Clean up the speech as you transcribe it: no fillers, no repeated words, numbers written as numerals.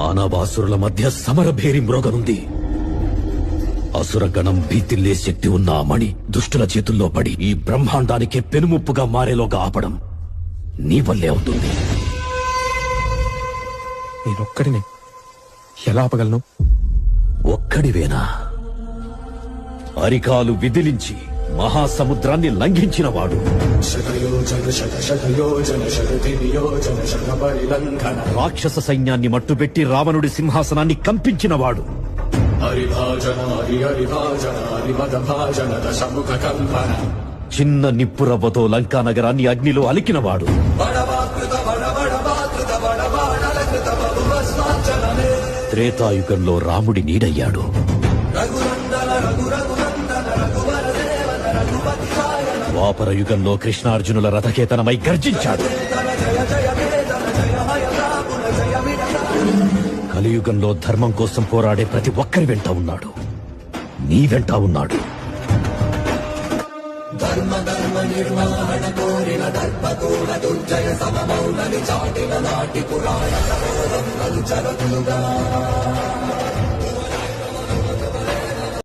దానవాసురుల మధ్య సమరభేరి మ్రోగనుంది. అసురగణం భీతిల్లే శక్తి ఉన్న ఆ మణి దుష్టుల చేతుల్లో పడి ఈ బ్రహ్మాండానికే పెనుముప్పుగా మారేలోగా ఆపడం నీ వల్లే అవుతుంది. నేనొక్కడినే ఎలా ఆపగలను? ఒక్కడివేనా? అరికాలు విదిలించి మహాసముద్రాన్ని లంఘించినవాడు, రాక్షస సైన్యాన్ని మట్టుబెట్టి రావణుడి సింహాసనాన్ని కంపించినవాడు, చిన్న నిప్పురవ్వతో లంకా నగరాన్ని అగ్నిలో అలికినవాడు, త్రేతాయుగంలో రాముడి నీడయ్యాడు, ద్వాపర యుగంలో కృష్ణార్జునుల రథకేతనమై గర్జించాడు, కలియుగంలో ధర్మం కోసం పోరాడే ప్రతి ఒక్కరి వెంట ఉన్నాడు. నీ వెంట ఉన్నాడు. ధర్మ నిర్వహణ కోరిన దర్పతోడ దుర్జయ సమమౌలని చాటిన నాటి పురాణ